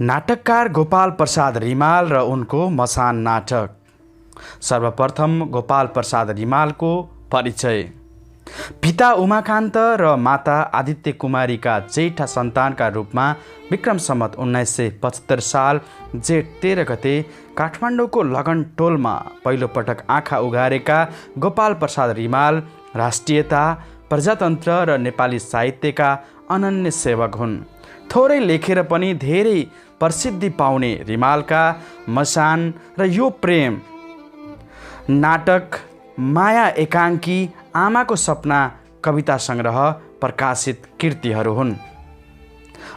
नाटककार गोपाल प्रसाद रिमाल र उनको मसान नाटक। सर्वप्रथम गोपाल प्रसाद रिमालको परिचय। पिता उमाकान्त र माता आदित्य कुमारीका जेठा सन्तानका रूपमा विक्रम सम्वत 1975 साल जेठ 13 गते काठमाडौँको लगन टोलमा पहिलोपटक आँखा उघारेका गोपाल प्रसाद रिमाल राष्ट्रियता, प्रजातन्त्र र नेपाली साहित्यका अनन्य सेवक हुन्। थोरै लेखेर पनि धेरै प्रसिद्धि पाउने रिमालका मसान र यो प्रेम नाटक, माया एकाङ्की, आमाको सपना कविता सङ्ग्रह प्रकाशित कृतिहरू हुन्।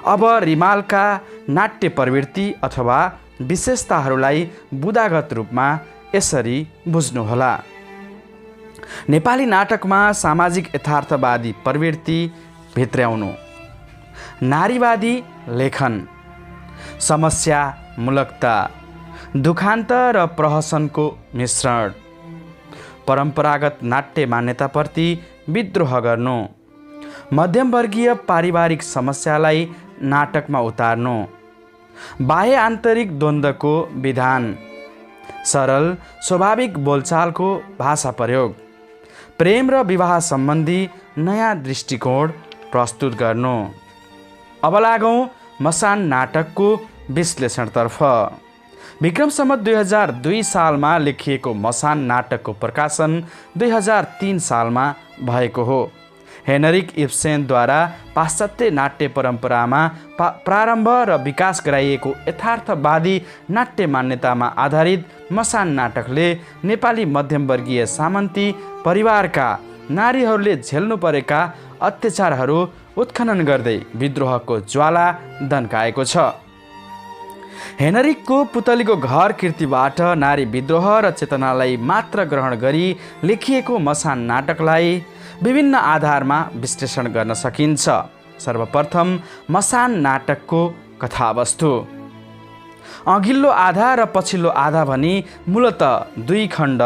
अब रिमालका नाट्य प्रवृत्ति अथवा विशेषताहरूलाई बुदागत रूपमा यसरी बुझ्नुहोला। नेपाली नाटकमा सामाजिक यथार्थवादी प्रवृत्ति भित्र्याउनु, नारीवादी लेखन, समस्यामूलकता, दुखान्त र प्रहसनको मिश्रण, परम्परागत नाट्य मान्यताप्रति विद्रोह गर्नु, मध्यमवर्गीय पारिवारिक समस्यालाई नाटकमा उतार्नु, बाह्य आन्तरिक द्वन्द्वको विधान, सरल स्वाभाविक बोलचालको भाषा प्रयोग, प्रेम र विवाह सम्बन्धी नयाँ दृष्टिकोण प्रस्तुत गर्नु। अब लागौँ मसान नाटकको विश्लेषणतर्फ। विक्रम सम्वत 2002 सालमा लेखिएको मसान नाटकको प्रकाशन 2003 सालमा भएको हो। हेनरिक इब्सेनद्वारा पाश्चात्य नाट्य परम्परामा प्रारम्भ र विकास गराइएको यथार्थवादी नाट्य मान्यतामा आधारित मसान नाटकले नेपाली मध्यमवर्गीय सामन्ती परिवारका नारीहरूले झेल्नु परेका अत्याचारहरू उत्खनन गर्दै विद्रोहको ज्वाला दन्काएको छ। हेनरिकको पुतलीको घर कृतिबाट नारी विद्रोह र चेतनालाई मात्र ग्रहण गरी लेखिएको मसान नाटकलाई विभिन्न आधारमा विश्लेषण गर्न सकिन्छ। सर्वप्रथम मसान नाटकको कथावस्तु। अघिल्लो आधा र पछिल्लो आधा भनी मूलतः 2 खण्ड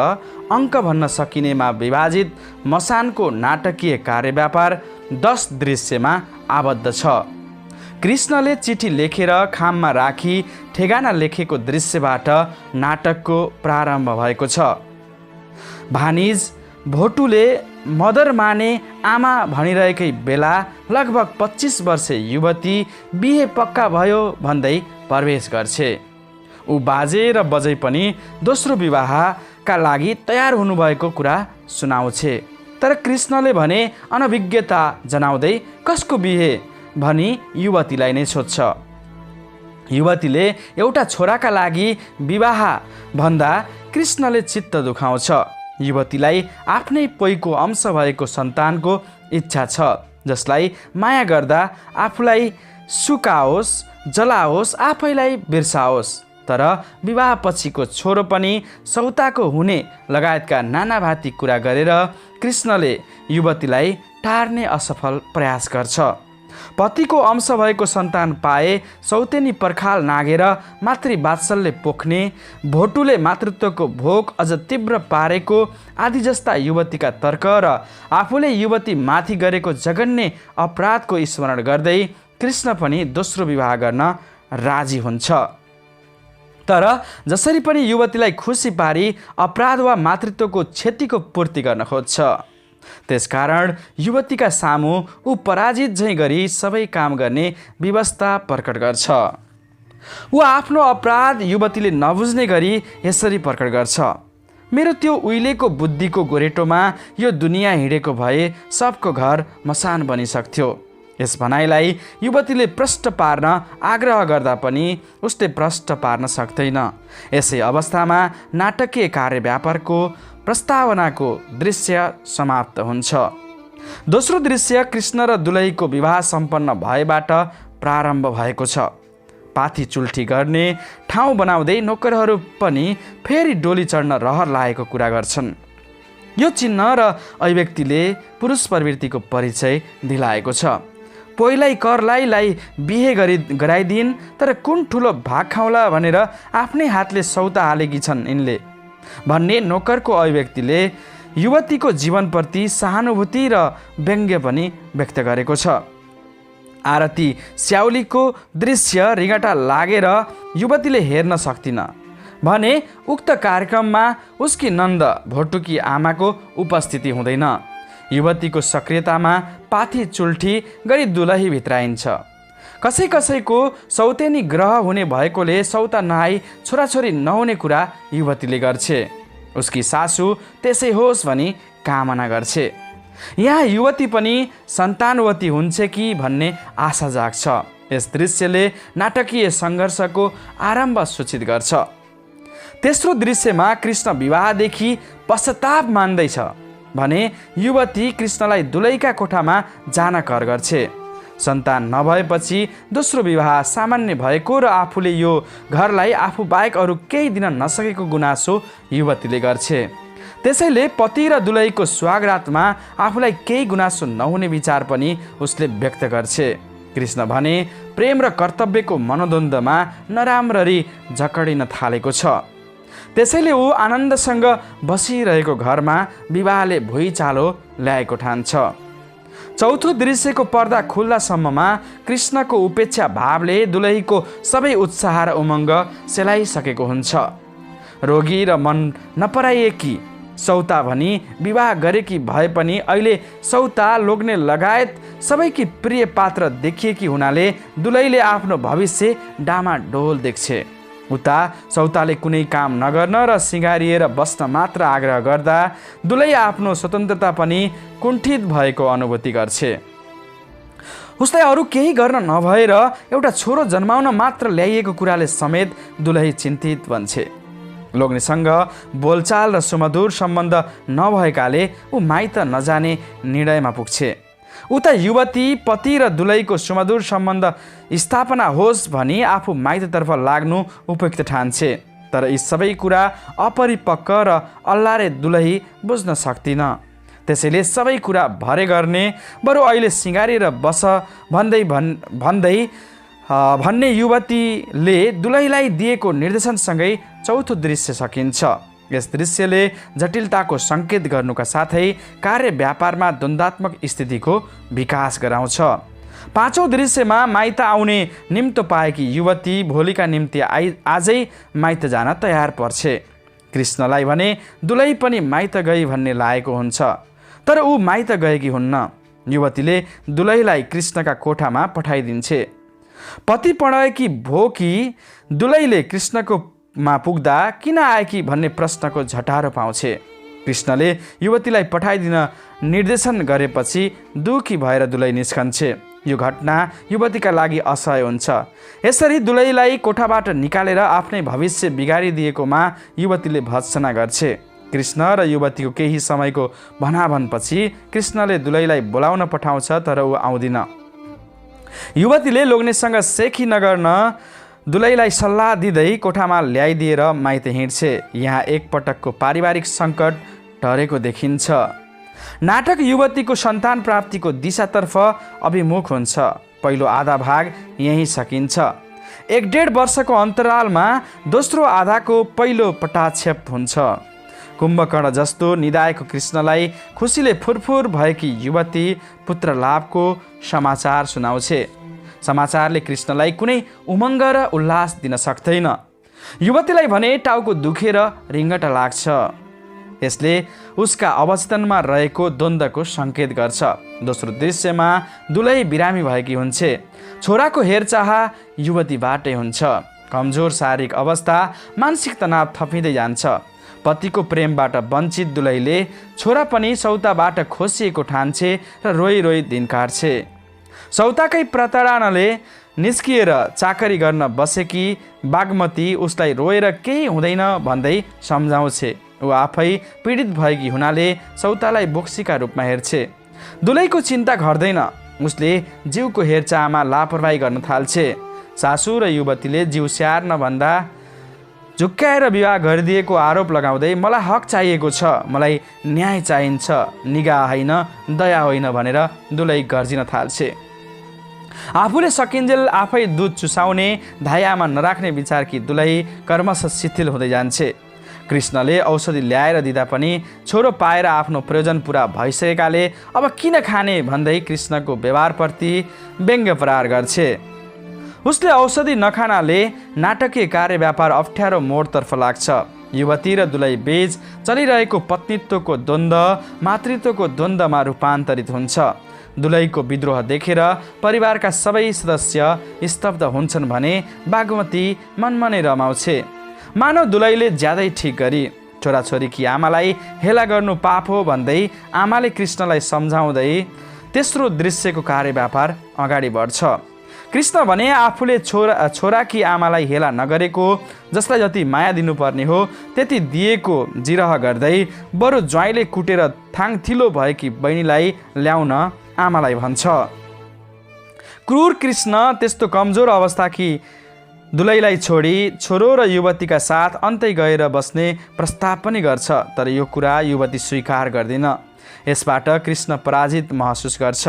अङ्क भन्न सकिनेमा विभाजित मसानको नाटकीय कार्यव्यापार 10 दृश्यमा आबद्ध छ। कृष्णले चिठी लेखेर खाममा राखी ठेगाना लेखेको दृश्यबाट नाटकको प्रारम्भ भएको छ। भानिज भोटुले मदर माने आमा भनिरहेकै बेला लगभग 25 वर्षे युवती बिहे पक्का भयो भन्दै प्रवेश गर्छे। ऊ बाजे र बजै पनि दोस्रो विवाहका लागि तयार हुनुभएको कुरा सुनाउँछे। तर कृष्णले भने अनभिज्ञता जनाउँदै कसको बिहे भनी युवतीलाई नै सोध्छ। युवतीले एउटा छोराका लागि विवाह भन्दा कृष्णले चित्त दुखाउँछ। युवतीलाई आफ्नै पोइको अंश भएको सन्तानको इच्छा छ, जसलाई माया गर्दा आफूलाई सुकाओस्, जलाओस्, आफैलाई बिर्साओस्। तर विवाह पछिको छोरो पनि सौताको हुने लगायतका नानाभाती कुरा गरेर कृष्णले युवतीलाई टार्ने असफल प्रयास गर्छ। पतिको अंश भएको सन्तान पाए सौतेनी पर्खाल नागेर मातृवात्सल्य पोख्ने, भोटुले मातृत्वको भोग अझ तीव्र पारेको आदि जस्ता युवतीका तर्क र आफूले युवती माथि गरेको जघन्य अपराधको स्मरण गर्दै कृष्ण पनि दोस्रो विवाह गर्न राजी हुन्छ। तर जसरी पनि युवतीलाई खुसी पारी अपराध वा मातृत्वको क्षतिको पूर्ति गर्न खोज्छ। त्यसकारण युवतीका सामु ऊ पराजित झैँ गरी सबै काम गर्ने व्यवस्था प्रकट गर्छ। ऊ आफ्नो अपराध युवतीले नबुझ्ने गरी यसरी प्रकट गर्छ। मेरो त्यो उहिलेको बुद्धिको गोरेटोमा यो दुनियाँ हिँडेको भए सबको घर मसान बनिसक्थ्यो। यस भनाइलाई युवतीले प्रष्ट पार्न आग्रह गर्दा पनि उसले प्रष्ट पार्न सक्दैन। यसै अवस्थामा नाटकीय कार्यव्यापारको प्रस्तावनाको दृश्य समाप्त हुन्छ। दोस्रो दृश्य कृष्ण र दुलहीको विवाह सम्पन्न भएबाट प्रारम्भ भएको छ। पाथी चुल्ठी गर्ने ठाउँ बनाउँदै नोकरहरू पनि फेरि डोली चढ्न रहर लागेको कुरा गर्छन्। यो चिन्ह र अभिव्यक्तिले पुरुष प्रवृत्तिको परिचय दिलाएको छ। पहिल्यै कर्लाईलाई बिहे गराइदिन्, तर कुन ठुलो भाग खाउला भनेर आफ्नै हातले सौता हालेकी छन् यिनले भन्ने नोकरको अभिव्यक्तिले युवतीको जीवनप्रति सहानुभूति र व्यङ्ग्य पनि व्यक्त गरेको छ। आरती स्याउलीको दृश्य रिङ्गटा लागेर युवतीले हेर्न सक्तिन भने उक्त कार्यक्रममा उसकी नन्द भोटुकी आमाको उपस्थिति हुँदैन। युवतीको सक्रियतामा पाथी चुल्ठी गरी दुलही भित्राइन्छ। कसै कसैको सौतेनी ग्रह हुने भएकोले सौता नआई छोराछोरी नहुने कुरा युवतीले गर्छे। उसकी सासू त्यसै होस् भनी कामना गर्छे। यहाँ युवती पनि सन्तानवती हुन्छ कि भन्ने आशा जाग्छ। यस दृश्यले नाटकीय सङ्घर्षको आरम्भ सूचित गर्छ। तेस्रो दृश्यमा कृष्ण विवाहदेखि पश्चाताप मान्दैछ भने युवती कृष्णलाई दुलैका कोठामा जान कर गर्छे। सन्तान नभएपछि दोस्रो विवाह सामान्य भएको र आफूले यो घरलाई आफू बाहेक अरू केही दिन नसकेको गुनासो युवतीले गर्छे। त्यसैले पति र दुलैको स्वागतमा आफूलाई केही गुनासो नहुने विचार पनि उसले व्यक्त गर्छे। कृष्ण भने प्रेम र कर्तव्यको मनोद्वन्द्वमा नराम्ररी जकडिन थालेको छ। त्यसैले ऊ आनन्दसँग बसिरहेको घरमा विवाहले भुइँचालो ल्याएको ठान्छ। चौथो दृश्यको पर्दा खुल्दासम्ममा कृष्णको उपेक्षा भावले दुलहीको सबै उत्साह र उमङ्ग सेलाइसकेको हुन्छ। रोगी र मन नपराइएकी सौता भनी विवाह गरेकी भए पनि अहिले सौता लोग्ने लगायत सबैकी प्रिय पात्र देखिएकी हुनाले दुलहीले आफ्नो भविष्य डामाडोल देख्छे। उता सौताले कुनै काम नगर्न र सिँगारिएर बस्न मात्र आग्रह गर्दा दुलही आफ्नो स्वतन्त्रता पनि कुण्ठित भएको अनुभूति गर्छे। उसलाई अरू केही गर्न नभएर एउटा छोरो जन्माउन मात्र ल्याइएको कुराले समेत दुलही चिन्तित बन्छे। लोग्नेसँग बोलचाल र सुमधुर सम्बन्ध नभएकाले ऊ माइत नजाने निर्णयमा पुग्छे। उता युवती पति र दुलहीको सुमधुर सम्बन्ध स्थापना होस् भनी आफू माइततर्फ लाग्नु उपयुक्त ठान्छे। तर यी सबै कुरा अपरिपक्व र अल्लारे दुलही बुझ्न सक्दिन। त्यसैले सबै कुरा भरे गर्ने बरु अहिले सिँगारेर बस भन्ने युवतीले दुलहीलाई दिएको निर्देशनसँगै चौथो दृश्य सकिन्छ। यस दृश्यले जटिलताको सङ्केत गर्नुका साथै कार्य व्यापारमा द्वन्द्वात्मक स्थितिको विकास गराउँछ। पाँचौं दृश्यमा माइत आउने निम्तो पाएकी युवती भोलिका निम्ति आजै माइत जान तयार पर्छे। कृष्णलाई भने दुलही पनि माइत गई भन्ने लागेको हुन्छ, तर ऊ माइत गएकी हुन्न। युवतीले दुलहीलाई कृष्णका कोठामा पठाइदिन्छे। पति पढाएकी भोकी दुलहीले कृष्णको मा पुग्दा किन आएकी भन्ने प्रश्नको झटारो पाउँछे। कृष्णले युवतीलाई पठाइदिन निर्देशन गरेपछि दुखी भएर दुलही निस्कन्छे। यो घटना युवतीका लागि असह्य हुन्छ। यसरी दुलहीलाई कोठाबाट निकालेर आफ्नै भविष्य बिगारिदिएकोमा युवतीले भर्त्सना गर्छे। कृष्ण र युवतीको केही समयको भनाभनपछि कृष्णले दुलहीलाई बोलाउन पठाउँछ, तर ऊ आउँदिन। युवतीले लोग्नेसँग सेखी नगर्न दुलहीलाई सल्लाह दिँदै कोठामा ल्याइदिएर माइत हिँड्छे। यहाँ एकपटकको पारिवारिक सङ्कट टरेको देखिन्छ। नाटक युवतीको सन्तान प्राप्तिको दिशातर्फ अभिमुख हुन्छ। पहिलो आधा भाग यहीँ सकिन्छ। 1.5 वर्षको अन्तरालमा दोस्रो आधाको पहिलो पटाक्षेप हुन्छ। कुम्भकर्ण जस्तो निदाएको कृष्णलाई खुसीले फुरफुर भएकी युवती पुत्र लाभको समाचार सुनाउँछे। समाचारले कृष्णलाई कुनै उमङ्ग र उल्लास दिन सक्दैन। युवतीलाई भने टाउको दुखेर रिङ्गट लाग्छ। यसले उसका अवचेतनमा रहेको द्वन्द्वको सङ्केत गर्छ। दोस्रो दृश्यमा दुलही बिरामी भएकी हुन्छे। छोराको हेरचाह युवतीबाटै हुन्छ। कमजोर शारीरिक अवस्था, मानसिक तनाव थपिँदै जान्छ। पतिको प्रेमबाट वञ्चित दुलहीले छोरा पनि सौताबाट खोसिएको ठान्छे र रोई रोई दिन काट्छे। सौताकै प्रताडनाले निस्किएर चाकरी गर्न बसेकी बागमती उसलाई रोएर केही हुँदैन भन्दै सम्झाउँछे। ऊ आफै पीडित भएकी हुनाले सौतालाई बोक्सीका रूपमा हेर्छे। दुलहीको चिन्ता घट्दैन। उसले जिउको हेरचाहमा लापरवाही गर्न थाल्छे। सासू र युवतीले जिउ स्याहार्न भन्दा झुक्क्याएर विवाह गरिदिएको आरोप लगाउँदै मलाई हक चाहिएको छ, मलाई न्याय चाहिन्छ, निगाह होइन दया होइन भनेर दुलही गर्जिन थाल्छे। आफूले सकिन्जेल आफै दुध चुसाउने धायामा नराख्ने विचारकी दुलही कर्मश शिथिल हुँदै जान्छे। कृष्णले औषधि ल्याएर दिँदा पनि छोरो पाएर आफ्नो प्रयोजन पुरा भइसकेकाले अब किन खाने भन्दै कृष्णको व्यवहारप्रति व्यङ्ग्य प्रहार गर्छे। उसले औषधि नखानाले नाटकीय कार्य व्यापार अप्ठ्यारो मोडतर्फ लाग्छ। युवती र दुलै बीच चलिरहेको पत्नीत्वको द्वन्द्व मातृत्वको द्वन्द्वमा रूपान्तरित हुन्छ। दुलैको विद्रोह देखेर परिवारका सबै सदस्य स्तब्ध हुन्छन् भने बागमती मनमा नै रमाउँछे। मानव दुलैले ज्यादै ठिक गरी छोराछोरीकी आमालाई हेला गर्नु पाप हो भन्दै आमाले कृष्णलाई सम्झाउँदै तेस्रो दृश्यको कार्य व्यापार अगाडि बढ्छ। कृष्ण भने आफूले छोराकी आमालाई हेला नगरेको, जसलाई जति माया दिनुपर्ने हो त्यति दिएको जिरह गर्दै बरु ज्वाइँले कुटेर थाङथिलो भएकी बहिनीलाई ल्याउन आमालाई भन्छ। क्रूर कृष्ण त्यस्तो कमजोर अवस्थाकी दुलैलाई छोडी छोरो र युवतीका साथ अन्तै गएर बस्ने प्रस्ताव पनि गर्छ। तर यो कुरा युवती स्वीकार गर्दिन। यसबाट कृष्ण पराजित महसुस गर्छ।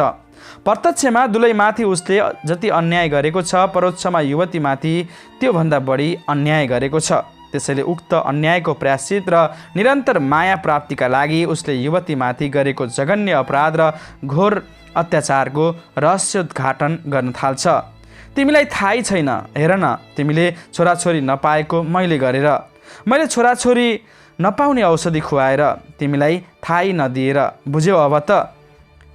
प्रत्यक्षमा दुलैमाथि उसले जति अन्याय गरेको छ, परोक्षमा युवतीमाथि त्योभन्दा बढी अन्याय गरेको छ। त्यसैले उक्त अन्यायको प्रायश्चित र निरन्तर माया प्राप्तिका लागि उसले युवतीमाथि गरेको जघन्य अपराध र घोर अत्याचारको रहस्योद्घाटन गर्न थाल्छ। तिमीलाई थाहै छैन, हेर न, तिमीले छोराछोरी नपाएको मैले गरेर, मैले छोराछोरी नपाउने औषधि खुवाएर तिमीलाई थाहै नदिएर, बुझ्यौ? अब त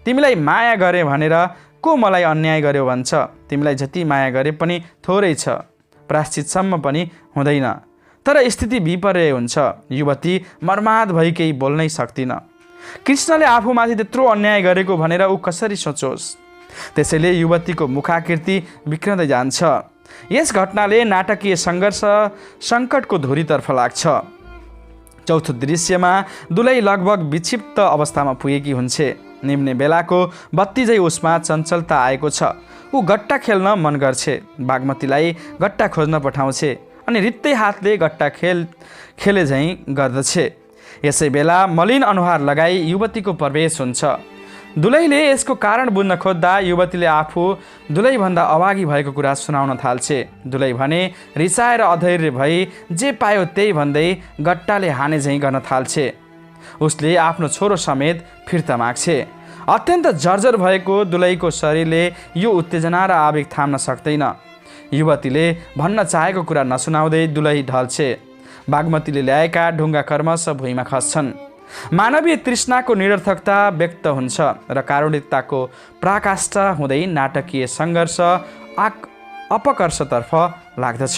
तिमीलाई माया गरे भनेर को मलाई अन्याय गर्यो भन्छ? तिमीलाई जति माया गरे पनि थोरै छ, प्रायश्चितसम्म पनि हुँदैन। तर स्थिति विपर्य हुन्छ। युवती मर्माद भई केही बोल्नै सक्दिन। कृष्णले आफूमाथि त्यत्रो अन्याय गरेको भनेर ऊ कसरी सोचोस्? त्यसैले युवतीको मुखाकृति बिग्रदै जान्छ। यस घटनाले नाटकीय सङ्घर्ष सङ्कटको धुरीतर्फ लाग्छ। चौथो दृश्यमा दुलै लगभग विक्षिप्त अवस्थामा पुगेकी हुन्छे। निम्ने बेलाको बत्ती झै उसमा चञ्चलता आएको छ। ऊ गट्टा खेल्न मन गर्छे। बागमतीलाई गट्टा खोज्न पठाउँछे अनि रित्तै हातले गट्टा खेले झैँ गर्दछे। यसै बेला मलिन अनुहार लगाई युवतीको प्रवेश हुन्छ। दुलैले यसको कारण बुझ्न खोज्दा युवतीले आफू दुलैभन्दा अभागी भएको कुरा सुनाउन थाल्छे। दुलै भने रिसाएर अधैर्य भई जे पायो त्यही भन्दै गट्टाले हाने झैँ गर्न थाल्छे। उसले आफ्नो छोरो समेत फिर्ता माग्छे। अत्यन्त जर्जर भएको दुलैको शरीरले यो उत्तेजना र आवेग थाम्न सक्दैन। युवतीले भन्न चाहेको कुरा नसुनाउँदै दुलै ढल्छे। बागमतीले ल्याएका ढुङ्गा कर्मश भुइँमा खस्छन्। मानवीय तृष्णाको निरर्थकता व्यक्त हुन्छ र कारुणिकताको पराकाष्ठा हुँदै नाटकीय सङ्घर्ष अपकर्षतर्फ लाग्दछ।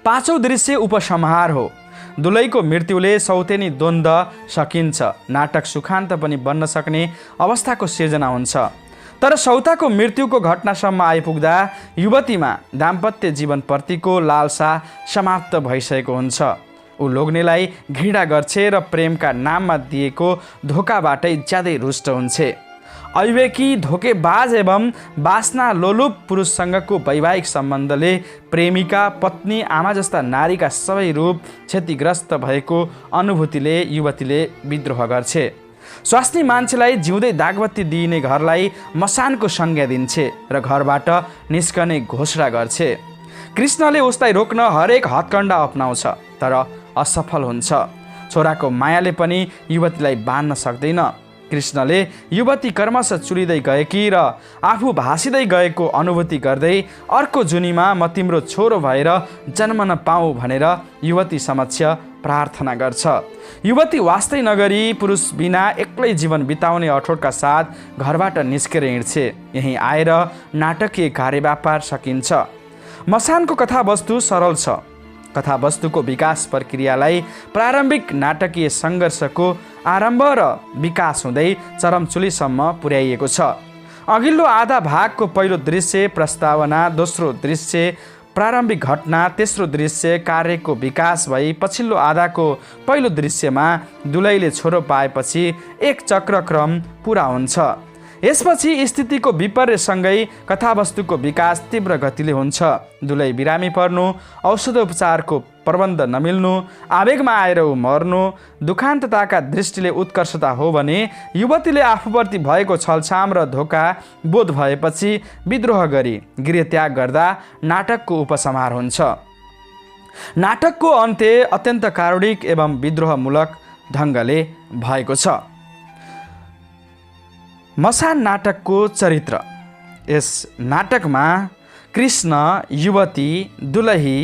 पाँचौं दृश्य उपसंहार हो। दुलैको मृत्युले सौतेनी द्वन्द्व सकिन्छ। नाटक सुखान्त पनि बन्न सक्ने अवस्थाको सिर्जना हुन्छ। तर सौताको मृत्युको घटनासम्म आइपुग्दा युवतीमा दाम्पत्य जीवनप्रतिको लालसा समाप्त भइसकेको हुन्छ। ऊ लोग्नेलाई घृणा गर्छे र प्रेमका नाममा दिएको धोकाबाटै ज्यादै रुष्ट हुन्छे। अविवेकी, धोकेबाज एवं वासना लोलुप पुरुषसँगको वैवाहिक सम्बन्धले प्रेमिका, पत्नी, आमा जस्ता नारीका सबै रूप क्षतिग्रस्त भएको अनुभूतिले युवतीले विद्रोह गर्छे। स्वास्नी मान्छेलाई जिउँदै दागबत्ती दिइने घरलाई मसानको संज्ञा दिन्छे र घरबाट निस्कने घोषणा गर्छे। कृष्णले उसलाई रोक्न हरेक हत्कण्डा अपनाउँछ तर असफल हुन्छ। छोराको मायाले पनि युवतीलाई बाँध्न सक्दैन। कृष्णले युवती कर्मश चुलिँदै गएकी र आफू भासिँदै गएको अनुभूति गर्दै अर्को जुनीमा म तिम्रो छोरो भएर जन्म नपाऊँ भनेर युवती समक्ष प्रार्थना गर्छ। युवती वास्तै नगरी पुरुष बिना एक्लै जीवन बिताउने अठोटका साथ घरबाट निस्केर हिँड्छे। यहीँ आएर नाटकीय कार्यव्यापार सकिन्छ। मसानको कथावस्तु सरल छ। कथावस्तुको विकास प्रक्रियालाई प्रारम्भिक नाटकीय सङ्घर्षको आरम्भ र विकास हुँदै चरमचुलीसम्म पुर्याइएको छ। अघिल्लो आधा भागको पहिलो दृश्य प्रस्तावना, दोस्रो दृश्य प्रारम्भिक घटना, तेस्रो दृश्य कार्यको विकास भई पछिल्लो आधाको पहिलो दृश्यमा दुलैले छोरो पाएपछि एक चक्रक्रम पुरा हुन्छ। यसपछि स्थितिको विपर्यसँगै कथावस्तुको विकास तीव्र गतिले हुन्छ। दुलै बिरामी पर्नु, औषधोपचारको प्रबन्ध नमिल्नु, आवेगमा आएर मर्नु दुखान्तताका दृष्टिले उत्कर्षता हो भने युवतीले आफूप्रति भएको छलछाम र धोका बोध भएपछि विद्रोह गरी गृहत्याग गर्दा नाटकको उपसंहार हुन्छ। नाटकको अन्त्य अत्यन्त कारुणिक एवं विद्रोहमूलक ढङ्गले भएको छ। मसान नाटकको चरित्र। यस नाटकमा कृष्ण, युवती, दुलही,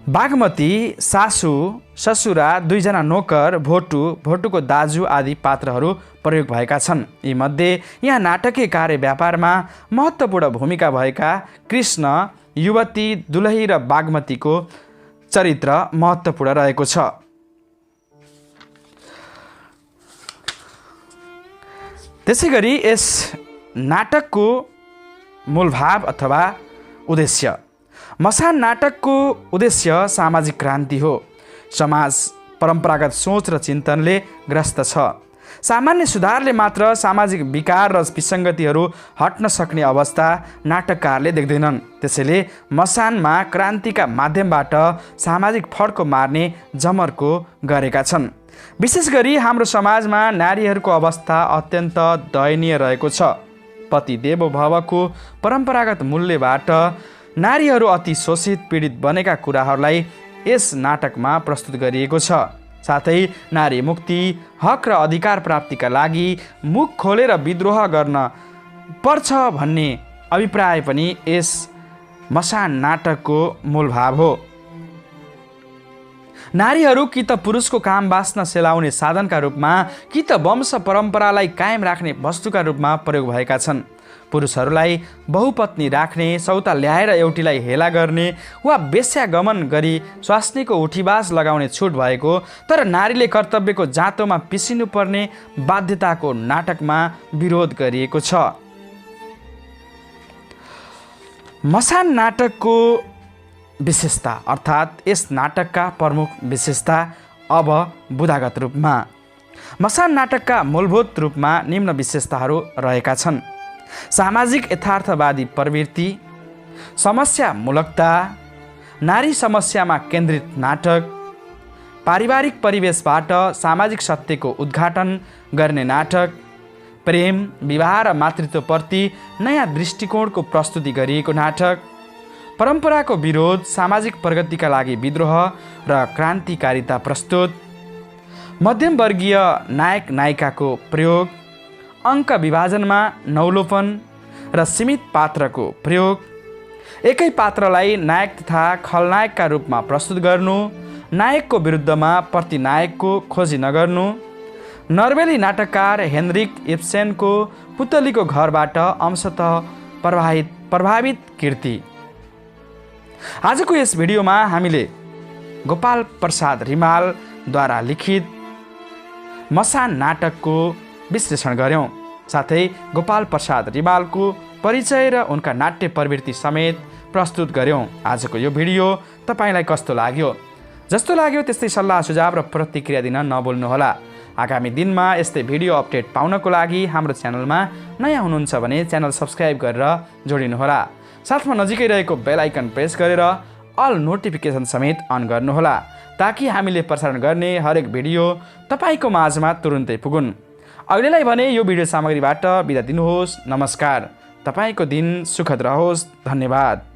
बागमती, सासू, ससुरा, दुईजना नोकर, भोटुको दाजु आदि पात्रहरू प्रयोग भएका छन्। यीमध्ये यहाँ नाटकीय कार्य व्यापारमा महत्त्वपूर्ण भूमिका भएका कृष्ण, युवती, दुलही र बागमतीको चरित्र महत्त्वपूर्ण रहेको छ। त्यसैगरी यस नाटकको मूलभाव अथवा उद्देश्य। मसान नाटकको उद्देश्य सामाजिक क्रान्ति हो। समाज परम्परागत सोच र चिन्तनले ग्रस्त छ। सामान्य सुधारले मात्र सामाजिक विकार र विसङ्गतिहरू हट्न सक्ने अवस्था नाटककारले देख्दैनन्। त्यसैले मसानमा क्रान्तिका माध्यमबाट सामाजिक फड्को मार्ने जमर्को गरेका छन्। विशेष गरी हाम्रो समाजमा नारीहरूको अवस्था अत्यन्त दयनीय रहेको छ। पति देवो भवको परम्परागत मूल्यबाट नारीहरू अति शोषित पीडित बनेका कुराहरूलाई यस नाटकमा प्रस्तुत गरिएको छ। साथै नारी मुक्ति, हक र अधिकार प्राप्तिका लागि मुख खोलेर विद्रोह गर्न पर्छ भन्ने अभिप्राय पनि यस मसान नाटकको मूलभाव हो। नारीहरू कि त पुरुषको काम बाँच्न सेलाउने साधनका रूपमा कि त वंश परम्परालाई कायम राख्ने वस्तुका रूपमा प्रयोग भएका छन्। पुरुषहरूलाई बहुपत्नी राख्ने, सौता ल्याएर एउटीलाई हेला गर्ने वा वेश्यागमन गरी स्वास्नीको उठीबाज लगाउने छुट भएको, तर नारीले कर्तव्यको जाँतोमा पिसिनुपर्ने बाध्यताको नाटकमा विरोध गरिएको छ। मसान नाटकको विशेषता अर्थात् यस नाटकका प्रमुख विशेषता अब बुदागत रूपमा। मसान नाटकका मूलभूत रूपमा निम्न विशेषताहरू रहेका छन्। सामाजिक यथार्थवादी प्रवृत्ति, समस्यामूलकता, नारी समस्यामा केन्द्रित नाटक, पारिवारिक परिवेशबाट सामाजिक सत्यको उद्घाटन गर्ने नाटक, प्रेम, विवाह र मातृत्वप्रति नयाँ दृष्टिकोणको प्रस्तुति गरिएको नाटक, परम्पराको विरोध, सामाजिक प्रगतिका लागि विद्रोह र क्रान्तिकारिता प्रस्तुत, मध्यमवर्गीय नायक नायिकाको प्रयोग, अङ्क विभाजनमा नौलोपन र सीमित पात्रको प्रयोग, एकै पात्रलाई नायक तथा खलनायकका रूपमा प्रस्तुत गर्नु, नायकको विरुद्धमा प्रतिनायकको खोजी नगर्नु, नर्वेली नाटककार हेनरिक इब्सेनको पुतलीको घरबाट अंशतः प्रभावित कृति। आजको यस भिडियोमा हामीले गोपाल प्रसाद रिमालद्वारा लिखित मसान नाटकको विश्लेषण गर्यौं। साथै गोपाल प्रसाद रिमालको परिचय र उनका नाट्य प्रवृत्ति समेत प्रस्तुत गर्यौं। आजको यो भिडियो तपाईलाई कस्तो लाग्यो? जस्तो लाग्यो त्यस्तै सल्लाह सुझाव र प्रतिक्रिया दिन नभुल्नुहोला। आगामी दिनमा यस्तै भिडियो अपडेट पाउनको लागि हाम्रो च्यानलमा नयाँ हुनुहुन्छ भने च्यानल सब्स्क्राइब गरेर जोडिनुहोला। साथमा नजिकै रहेको बेल आइकन प्रेस गरेर अल नोटिफिकेसन समेत अन गर्नुहोला, ताकि हामीले प्रसारण गर्ने हरेक भिडियो तपाईको माझमा तुरुन्तै पुगुन्। अहिलेलाई भने यो भिडियो सामग्रीबाट बिदा दिनुहोस्। नमस्कार। तपाईको दिन सुखद रहोस्। धन्यवाद।